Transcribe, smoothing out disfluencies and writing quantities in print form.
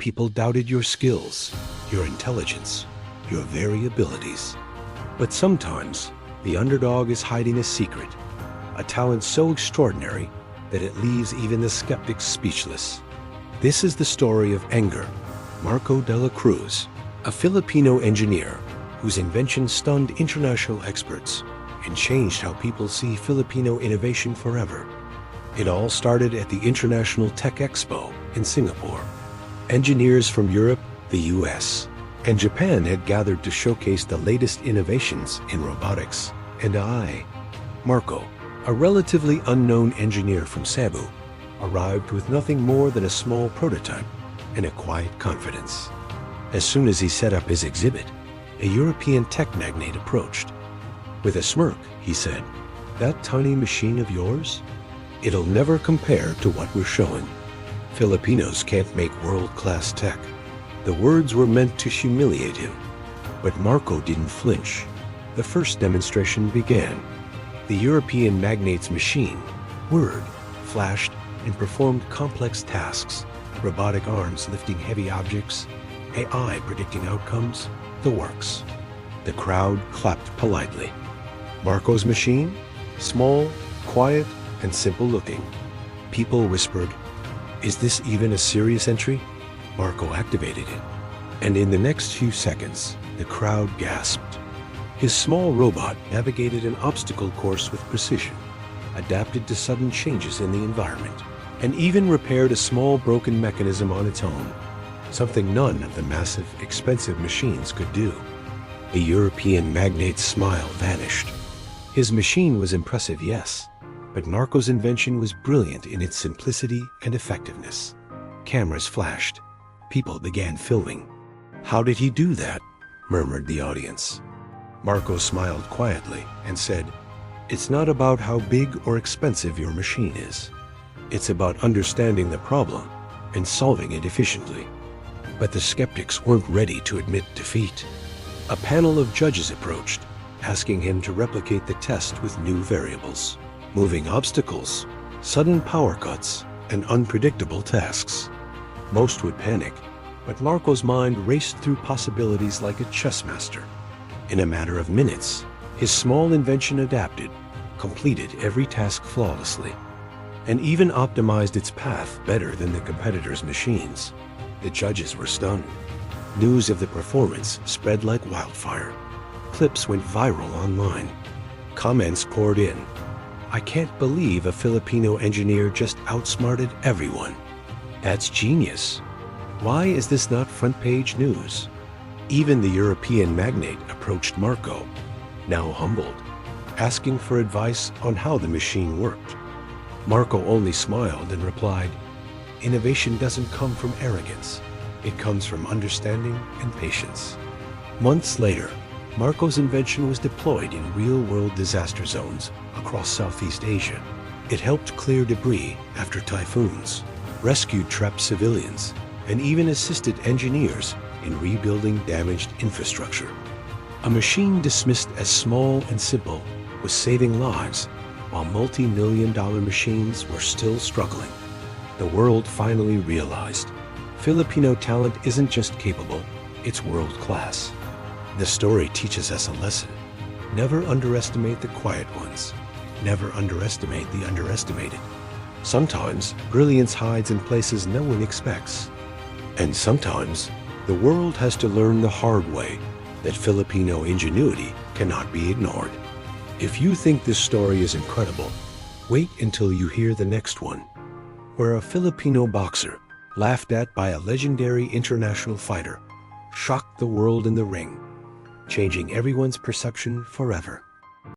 People doubted your skills, your intelligence, your very abilities. But sometimes, the underdog is hiding a secret, a talent so extraordinary that it leaves even the skeptics speechless. This is the story of Engr, Marco Dela Cruz, a Filipino engineer whose invention stunned international experts and changed how people see Filipino innovation forever. It all started at the International Tech Expo in Singapore. Engineers from Europe, the US, and Japan had gathered to showcase the latest innovations in robotics and AI. Marco, a relatively unknown engineer from Cebu, arrived with nothing more than a small prototype and a quiet confidence. As soon as he set up his exhibit, a European tech magnate approached. With a smirk, he said, "That tiny machine of yours? It'll never compare to what we're showing. Filipinos can't make world-class tech." The words were meant to humiliate him, but Marco didn't flinch. The first demonstration began. The European magnate's machine whirred, flashed, and performed complex tasks. Robotic arms lifting heavy objects, AI predicting outcomes, the works. The crowd clapped politely. Marco's machine? Small, quiet, and simple-looking. People whispered, "Is this even a serious entry?" Marco activated it, and in the next few seconds, the crowd gasped. His small robot navigated an obstacle course with precision, adapted to sudden changes in the environment, and even repaired a small broken mechanism on its own, something none of the massive, expensive machines could do. The European magnate's smile vanished. His machine was impressive, yes, but Marco's invention was brilliant in its simplicity and effectiveness. Cameras flashed. People began filming. "How did he do that?" murmured the audience. Marco smiled quietly and said, "It's not about how big or expensive your machine is. It's about understanding the problem and solving it efficiently." But the skeptics weren't ready to admit defeat. A panel of judges approached, asking him to replicate the test with new variables, moving obstacles, sudden power cuts, and unpredictable tasks. Most would panic, but Marco's mind raced through possibilities like a chess master. In a matter of minutes, his small invention adapted, completed every task flawlessly, and even optimized its path better than the competitors' machines. The judges were stunned. News of the performance spread like wildfire. Clips went viral online. Comments poured in. "I can't believe a Filipino engineer just outsmarted everyone. That's genius. Why is this not front-page news?" Even the European magnate approached Marco, now humbled, asking for advice on how the machine worked. Marco only smiled and replied, "Innovation doesn't come from arrogance. It comes from understanding and patience." Months later, Marco's invention was deployed in real-world disaster zones across Southeast Asia. It helped clear debris after typhoons, rescued trapped civilians, and even assisted engineers in rebuilding damaged infrastructure. A machine dismissed as small and simple was saving lives, while multi-million-dollar machines were still struggling. The world finally realized Filipino talent isn't just capable, it's world-class. The story teaches us a lesson. Never underestimate the quiet ones. Never underestimate the underestimated. Sometimes, brilliance hides in places no one expects. And sometimes, the world has to learn the hard way that Filipino ingenuity cannot be ignored. If you think this story is incredible, wait until you hear the next one, where a Filipino boxer, laughed at by a legendary international fighter, shocked the world in the ring, changing everyone's perception forever.